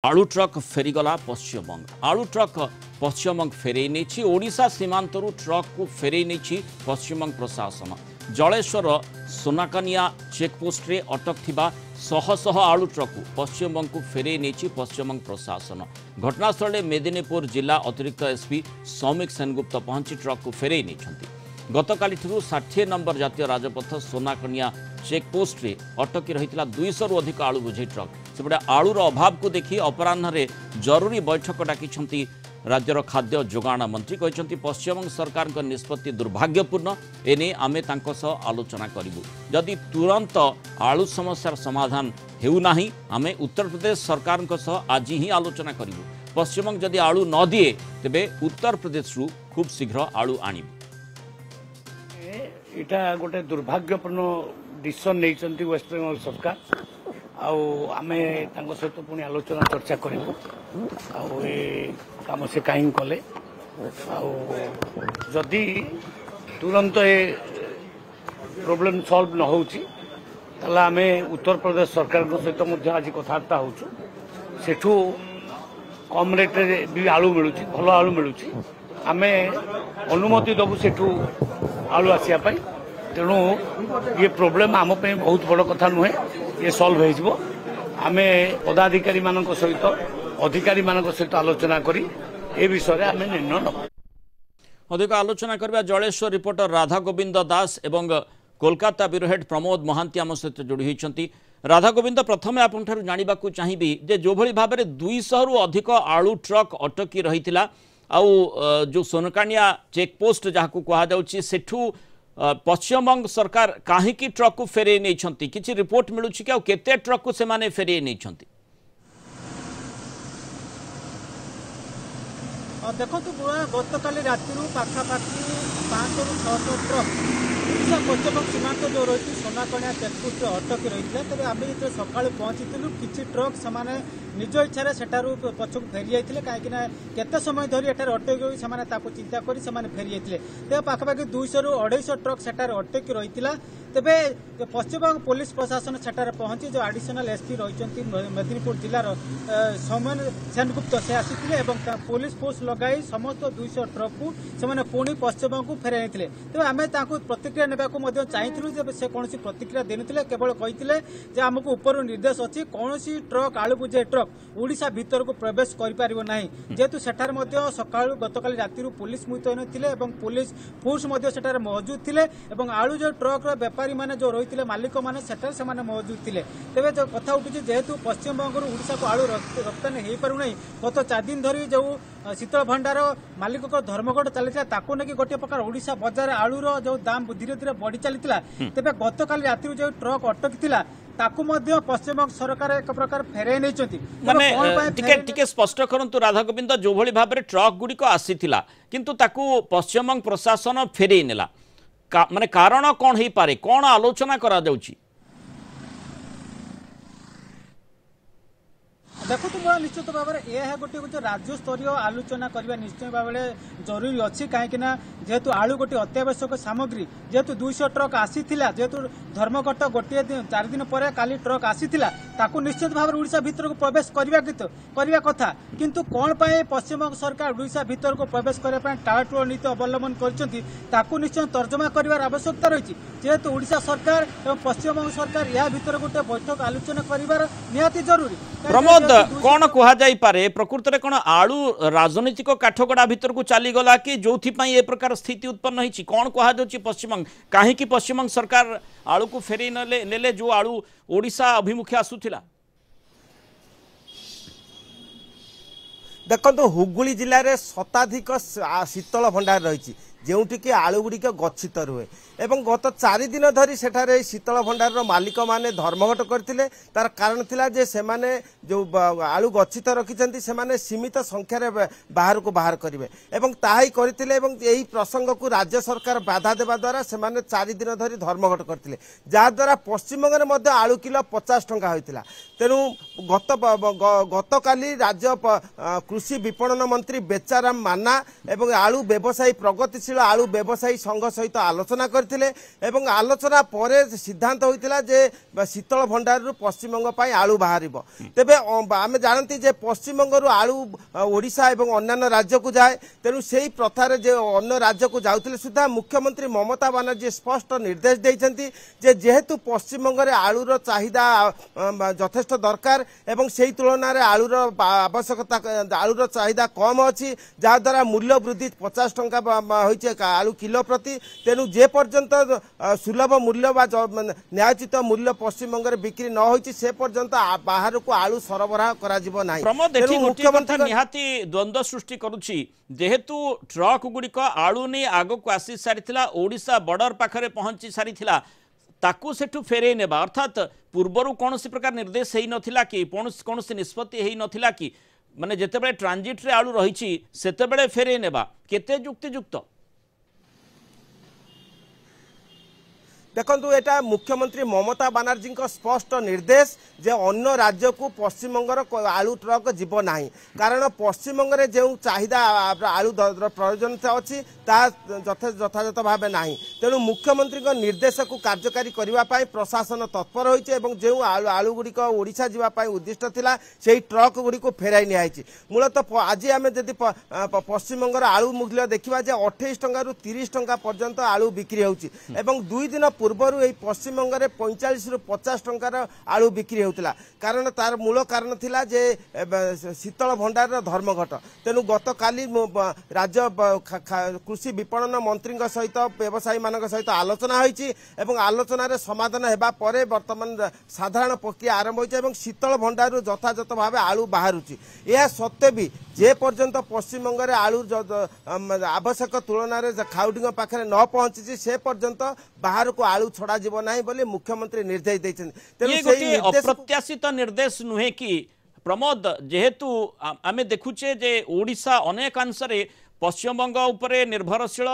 आलू ट्रक फेरीगला पश्चिमबंग। आलू ट्रक पश्चिमबंग फेरई नहीं ओडिशा सीमांतरू ट्रक को फेरई नहीं पश्चिमबंग प्रशासन। जलेश्वर सोनाकानिया चेकपोस्ट रे अटक थिबा शह शह आलू ट्रक को पश्चिमबंग को फेरई नहीं पश्चिमबंग प्रशासन। घटनास्थल मेदिनीपुर जिला अतिरिक्त एसपी सौमिक सेनगुप्त पहुंची ट्रक को फेरई नहीं। गतकाली 60 नंबर जातीय राजपथ सोनाकानिया चेकपोस्ट रे अटकी रही 200 रु अधिक आलू बोझे ट्रक। सेपटे आलूर अभाव को देखी अपराह्न जरूरी बैठक डाकी राज्यर खाद्य जोगाण मंत्री कहते पश्चिमबंग सरकार निष्पत्ति दुर्भाग्यपूर्ण। एने आमे तांको सह आलोचना करिबु। जदि तुरंत आलू समस्यार समाधान हेउना आमे उत्तर प्रदेश सरकार सह आज ही आलोचना करिबु। पश्चिमबंग जदि आलू न दिए तेबे उत्तर प्रदेश रु खूब शीघ्र आलू आनिबु। इटा गोटे दुर्भाग्यपूर्ण डिसीजन नहीं वेस्ट बेंगल सरकार आमे सहित पुणी आलोचना चर्चा करूँ कम से कहीं कले जदि तुरंत ये प्रोब्लेम सॉल्व न हो उत्तर प्रदेश सरकार सहित आज कथबार्ता होठू कम रेट भी आलू मिलूँ भल आलू मिलूँ आमे अनुमति दबू सेठू आलू आसापी। तेणु ये प्रोब्लेम आम बहुत बड़ कथा नुहे ये सॉल्व हो आमे पदाधिकारी मान सहित अधिकारी मान सहित आलोचना करी ए विषय आमे निर्णय नब। अधिक आलोचना करबा जलेश्वर रिपोर्टर राधा गोविंद दास एवं कोलकाता ब्यूरो हेड प्रमोद महांती आम सहित जोड़ी होती। राधा गोविंद प्रथम आपन जाना चाहिए जे जो भली भाव में 200 रु अधिक आलू ट्रक अटकी रही जो सोनकानिया चेकपोस्ट जहाँ कहुच्छी सेठू पश्चिमबंग सरकार कहीं ट्रक को फेरई नहीं किसी रिपोर्ट मिलूँ कि केते ट्रक को सेमाने फेरई नहीं। देखो गतकाली राति पाखापाखि 500 ରୁ 600 ट्रक ओडिशा पश्चिमबंग सीमांत जो रही सोनाकानिया चेकपोस्ट अटक रही है। तेज आम जो सका पहुंची किसी ट्रक से निज इच्छा से पछक फेरी जाते कहीं केते समय धरी एठार अटक से चिंता कर फेरी जाते। तेज पाखापाखि 200 ରୁ 250 ट्रक सेठार अटक रही। तेबे पश्चिमबंग पुलिस प्रशासन सेठार पहुंची जो एडिशनल एसपी रही मेदिनीपुर जिलार सौमेन सेनगुप्त से आसी पुलिस फोर्स लगाई समस्त 200 ट्रक को से पुणी पश्चिमबंग को फेराई थे। तेज आम प्रतिक्रिया नेबाकू चाहिए से कौन प्रतिक्रिया देनुले केवल कही आमको ऊपर निर्देश अच्छी कौन ट्रक आलू बुझे ट्रक ओडिशा भीतर को प्रवेश कर जेहेतु सेठार सका गतकाली राति पुलिस मुतयन थे पुलिस फोर्स मौजूद थे आलू जो ट्रक व्यापारी माने जो रही मालिक माने सेठार से मौजूद थे। तेज जो कथा उठुची जेहेतु पश्चिमबंग ओडिशा को आलू रप्तानी हो पार नहीं गत 4 दिन धरी जो शीतल भंडार मालिक धर्मघट चली नहीं गोटे प्रकार ओडिशा बजार आलूर जो दाम धीरे धीरे बढ़ी चली। तेज गतकाली राति जो ट्रक अटकी ताकू पश्चिमबंग सरकार एक प्रकार फेरई नहीं। स्पष्ट करंतु राधा गोविंद जो भली भाव में ट्रक गुड़िक आसीथिला किंतु ताकू पश्चिमबंग प्रशासन फेरई नेला माने कारण कौन हो पारे कौन आलोचना करा जाउची? देखो निश्चित भाव में यह गोटे जो राज्य स्तरीय आलोचना करने निश्चय भाव में जरूरी अच्छी कहीं जेहेतु आलू गोटे अत्यावश्यक सामग्री जेहेतु 200 ट्रक आसीथिला जेहेतु धर्मघट गोटे 4 दिन पर काली ट्रक आसीथिला ताकू निश्चित भाव में ओडिशा भीतर को प्रवेश करने कथा किंतु कौन पाए पश्चिमबंग सरकार ओडिशा भीतर को प्रवेश करने टालटुल नीति अवलंबन करताकू निश्चय तर्जमा कर आवश्यकता रही जेहेतु ओडिशा सरकार और पश्चिमबंग सरकार या भीतर गोटे बैठक आलोचना कर निहाती जरूरी। प्रमोद कौन कह जाई पारे प्रकृत में कौन आलू राजनीतिक काठगड़ा भीतर को चलीगला कि जो ए प्रकार स्थिति उत्पन्न होती कौन कह पश्चिमबंग कहीं पश्चिमबंग सरकार आलू को फेरी नेले जो आलू ओडिशा अभिमुखे आसूला? देखो हुगुली जिले में शताधिक शीतल भंडार रही जोटि आलू गुड़िक गच्छित रुहे एवं गत 4 दिन धरी सेठारे शीतल भंडार मालिक माने धर्मघट करथिले। तार कारण थिला जे सेमाने जो आलू गच्छित रखिछन्ति सेमाने सीमित संख्यार बाहर को बाहर करिवे एवं ताही करथिले एवं एही प्रसंग को राज्य सरकार बाधा देबा द्वारा सेमाने 4 दिन धरी धर्मघट करथिले जा द्वारा पश्चिमबंग में आलू किलो 50 टंका होइतिला। तेणु गतकाली राज्य कृषि विपणन मंत्री बेचाराम माना एवं आलू व्यवसायी प्रगतिशील प्रगतिशील आलू व्यवसायी संघ सहित आलोचना करथिले एवं आलोचना परे सिद्धांत होइतिला जे शीतल भंडार रु पश्चिम बंग पई आलू बाहरिबो तेबे आमे जानती जे पश्चिम बंग रु आलू ओडिशा एवं अन्य राज्य को जाए तेणु सेही प्रथार जे अन्य राज्य को जाउतिले सुधा मुख्यमंत्री ममता बनर्जी स्पष्ट निर्देश देइछंती जे जेहेतु पश्चिम बंग रे आलूर चाहिदा यथेष्ट दरकार एवं सेही तुलना रे आलूर आवश्यकता आलूर चाहिदा कम अछि जहा द्वारा मूल्य वृद्धि 50 टंका होइछे आलू किलो प्रति तेणु जे पर्यंत सुलभ मूल्य बा न्यायोचित मूल्य पश्चिम बंग रे बिक्री न होइछि से पर्यंत बाहर को आलू सरबराह करा जिवो नाही। प्रमोद एठी गोटे कथा निहाती द्वंद्व सृष्टि करूछि जेहेतु ट्रक गुड़िक आलू नहीं आग को आसी सारी ओडिशा बॉर्डर पाखरे पहुंची सारी ताकू सेठू फेरे नेबा अर्थात पूर्वर कौन प्रकार निर्देश है नथिला कि कौन निष्पत्ति है नथिला कि माने जेतेबेले ट्रांजिट रे आलू रही सेतेबेले फेरे नेबा केते युक्तियुक्त देखो एटा मुख्यमंत्री ममता बनर्जी स्पष्ट निर्देश जे अन्य राज्य को पश्चिम बंगर आलू ट्रक जीव नाही कारण पश्चिम बंग रे जो चाहिदा आलू प्रयोजनता अच्छी यथायथ भाव नाही तेणु मुख्यमंत्री निर्देश को कार्यकारी करने प्रशासन तत्पर होइछे जो आलू गुड़िक ओडिशा जीवाई उद्दिष्ट थिला सेही ट्रक गुड़िक फेराई नियाइछि मूलतः आज आम जदि पश्चिम बंगर आलू मूल्य देखा 28 टंका रु 30 टंका पर्यंत आलू बिक्री होउछि एवं 2 दिन पूर्वर यही पश्चिम बंग में 45 रु 50 टंकार आलू बिक्री होता कारण तार मूल कारण थिला जे शीतल भंडार धर्मघट तेणु गत काली राज्य कृषि विपणन मंत्री सहित व्यवसायी मान सहित आलोचना होइछि एवं आलोचन समाधान हेबा परे वर्तमान साधारण प्रक्रिया आरंभ होइछि शीतल भंडार यथायथ भाव आलू बाहरुछि यह सत्वे भी जे पर्यंत पश्चिम बंग में आलू आवश्यक तुलन खाउटी पाखे न पहुंची से पर्यंत बाहर को आलू छड़ा जीव ना बोले मुख्यमंत्री निर्देश देते अप्रत्याशित निर्देश नुहे कि प्रमोद जेहेतु आमे देखुचे जे ओडिशा अनेकांश पश्चिमबंग उपरे निर्भरशील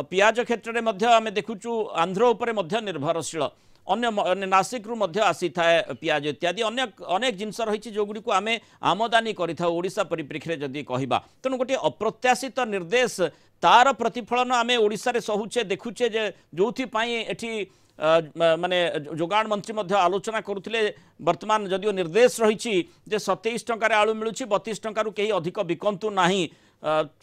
पियाज क्षेत्र में आमे देखुचु आंध्र उपरे मध्य निर्भरशील अन्य नासिक रु मध्य आसी थाए पियाज इत्यादि अनेक जिनस रही जो गुड़ी को आमे आमदानी करिथा ओडिशा परिप्रेक्षी जदि कहबा तेणु गोटे अप्रत्याशित निर्देश तार प्रतिफलन आमे ओडिशा रे सहुचे देखुचे जे जोथि पाई एठी माने जोगाण मंत्री मध्य आलोचना करुथिले वर्तमान जदियो निर्देश रही जे 27 टंकार आलू मिलुछि 32 टंकार कहीं अधिक बिकंतु नाही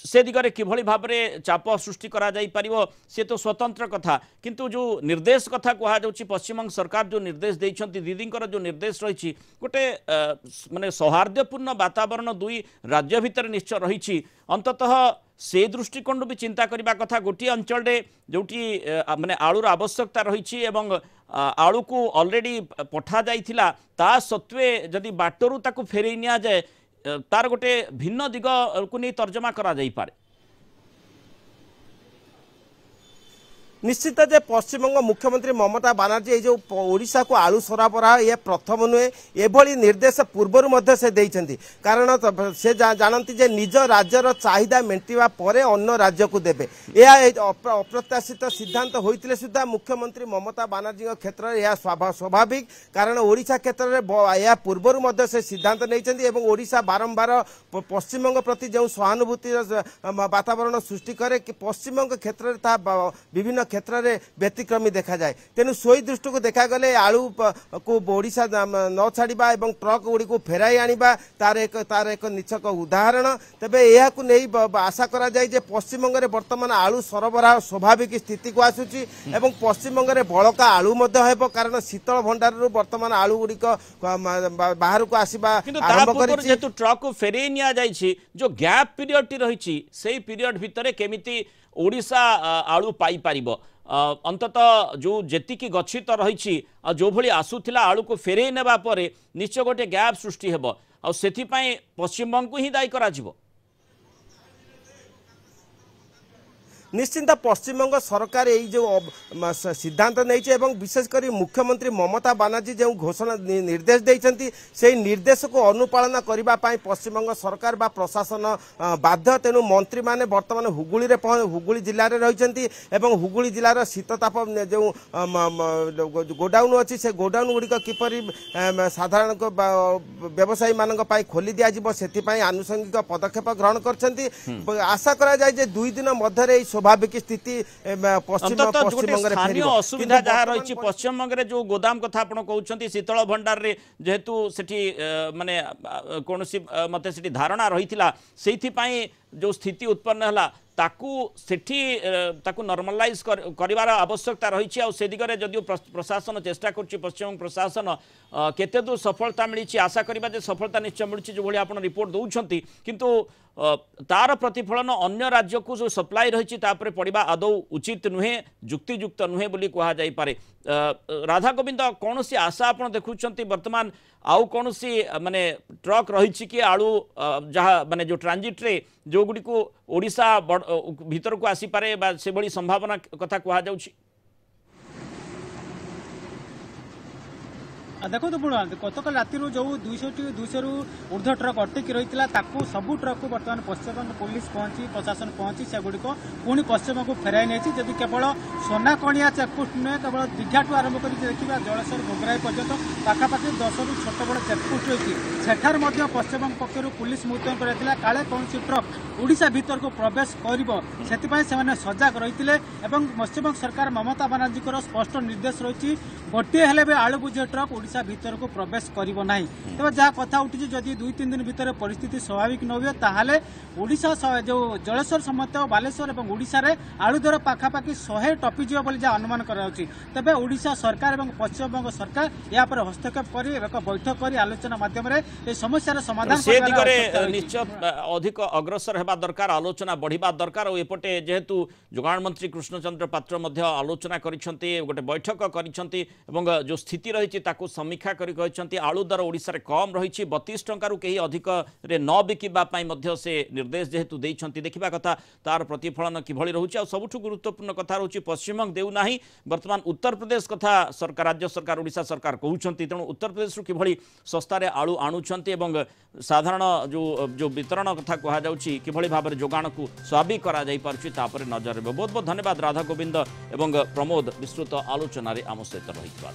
से दिगरे किभली भाव में चाप सृष्टि करा जाई परिवो से तो स्वतंत्र कथा किंतु जो निर्देश कथा कहा जाउछि पश्चिमबंग सरकार जो निर्देश देइछंती दीदींकर जो निर्देश रही गोटे माने सौहार्दपूर्ण वातावरण दुई राज्य भितर निश्चय रही अंततः से दृष्टिकोण भी चिंता करबा कथा गोटी अंचल जोटी माने आलूर आवश्यकता रही आलू को ऑलरेडी पठा जाइथिला ता सत्वे जदि बाटरू ताकू फेरई निया जाए तार गोटे भिन्न दिग को नहीं तर्जमा करा जाई पारे निश्चित जे पश्चिमबंग मुख्यमंत्री ममता बनर्जी जो ओडिशा को आलू सरबराह ये प्रथम नुहे एभली निर्देश पूर्वर मध्य से देइछंती कारण से जानती जे निज राज्यर चाहिदा मेंटिवा परे अन्य राज्य को देबे यह अप्रत्याशित सिद्धांत होइतिले सुद्धा मुख्यमंत्री ममता बनर्जी क्षेत्र में यह स्वाभाविक कारण ओडिशा क्षेत्र में यह पूर्वर मध्य से सिद्धांत नैछंती एवं ओडिशा बारंबार पश्चिमबंग प्रति जो सहानुभूति वातावरण सृष्टि करे कि पश्चिमबंग क्षेत्र में विभिन्न क्षेत्र में व्यतिक्रमी देखा जाए तेणु सोई दृष्टि को देखा गले आलू को ओडिशा न छाड़ा एवं ट्रक गुड़ी को फेराई आनिबा तार एक निछक उदाहरण तेबे यह को नहीं आशा करा जाए जे पश्चिमबंग में वर्तमान आलू सरबराह स्वाभाविक स्थिति को आसुची एवं पश्चिमबंग में बड़का आलू हेबो कारण शीतल भंडार वर्तमान आलू गुड़िक बाहर को आसवा आरंभ कर जेतु ट्रक को फेराई निया जाइछि जो गैप पीरियड रही से पीरियड भितर केमिति ओडिशा आलू पाई पारिबो अंततः जो जेतिकी गच्छित रही जो भली आसुथिला आलू को फेरई नेबा परे निश्चय गोटे गैप सृष्टि हेबो आ सेथिपाई पश्चिमबंग को ही दायी करा जिवो निश्चिंत पश्चिमबंग सरकार यही जो सिद्धांत नहीं विशेषकर मुख्यमंत्री ममता बनर्जी जो घोषणा निर्देश देइछंती से निर्देश को अनुपालन करने पश्चिमबंग सरकार बा प्रशासन बाध्य तेणु मंत्री माने वर्तमान हुगुली जिले में रही हुगुली जिलार शीतताप जो गोडाउन अच्छी से गोडाउन गुड़िक किपर साधारण व्यवसायी मान खोली दिज्व से आनुषंगिक पदक्षेप ग्रहण कर आशा करा जाए 2 दिन मध्य स्वाभाविक स्थिति पश्चिम अंततः गोटे पश्चिमबंग स्थानीय असुविधा जहाँ रही पश्चिमबंग में जो गोदाम कथा आप कहते शीतल भंडार रे जेहेतु सेठी माने कौन मत से धारणा रही से जो स्थिति उत्पन्न है ताकू नॉर्मलाइज कर आवश्यकता रही से दिगरे जदिव प्रशासन चेष्टा कर पश्चिमबंग प्रशासन केते दूर सफलता मिली आशा करवा सफलता निश्चय मिली जो भाई आप रिपोर्ट दौरान किंतु तार प्रतिफलन अन्य राज्य को जो सप्लाई रही पड़ा आदौ उचित नुहे जुक्तियुक्त नुहे बोली कह जापे राधा गोविंद कौन सी आशा आप देखुं बर्तमान आउ कौन सी माने ट्रक रही कि आलू जहाँ माने जो ट्रांजिट रे जो गुड़ी को ओडिशा भीतर को आसीपे से भली संभावना कथा कह जाउछि देखो गतकाल राति जो 200 ऊर्ध्व ट्रक अटकी रही सबू ट्रक को बर्तमान पश्चिमबंग पुलिस पहुंची प्रशासन पहुंची से गुड़िक पुणी पश्चिमबंग को फेराई नहीं जदि केवल सोनाकणिया चेकपोस्ट नुहे केवल दीघाठू आरंभ कर देखा जलेश्वर गोगराई पर्यटन पाखापाखि 10 ରୁ छोट बड़ चेकपोस्ट रही सेठार पश्चिमबंग पक्षर पुलिस मुतयन कर काले कौन ट्रक ओडिशा भीतर को प्रवेश कर सजग रही पश्चिमबंग सरकार ममता बानार्जी स्पष्ट निर्देश रही गोटे हेले भी आलू बुझे ट्रक ओडिशा भीतर को प्रवेश करिबो नाही तबे जहाँ कथा उठी जदि 2-3 दिन भीतर परिस्थिति स्वाभाविक न हुए ताहाले ओडिशा जो जलेश्वर समेत बालेश्वर और ओडिशा रे आलू दर पाखापाखि 100 टपी जीव बोली जहाँ अनुमान कराउछि तबे ओडिशा सरकार और पश्चिमबंग सरकार या पर हस्तक्षेप करी एक बैठक करी आलोचना माध्यम रे ए समस्यार समाधान से दिगरे निश्चय अधिक अग्रसर हेबा दरकार आलोचना बढ़िबा दरकार और एपटे जेहेतु जोगाण मंत्री कृष्णचंद्र पात्र मध्य आलोचना करिसंती गोटे बैठक करिसंती एवं जो स्थिति रही ताकू समीक्षा करी आलू दर ओडिशा रे कम रही 32 टंकार कहीं अधिक रे न बिकिबा से निर्देश जेहेतु देइछंती देखिबा कथा तार प्रतिफलन किभଳି रहुछि आ सबुठु गुरुत्वपूर्ण कथा रहुछि पश्चिमबंग देउ नाही वर्तमान उत्तर प्रदेश कथा सरकार राज्य सरकार ओडिशा सरकार कहउछंती तेणु उत्तर प्रदेश रु किभଳି सस्ता रे आलू आणुछंती एवं साधारण जो वितरण कथा कहा जाउछि किभଳି भाबरे जोगाण को स्वाभाविक करा जाई पारुछि तापर नजर बहुत बहुत धन्यवाद राधा गोविंद एवं प्रमोद विस्तृत आलोचना रे आम सहित रहितबा।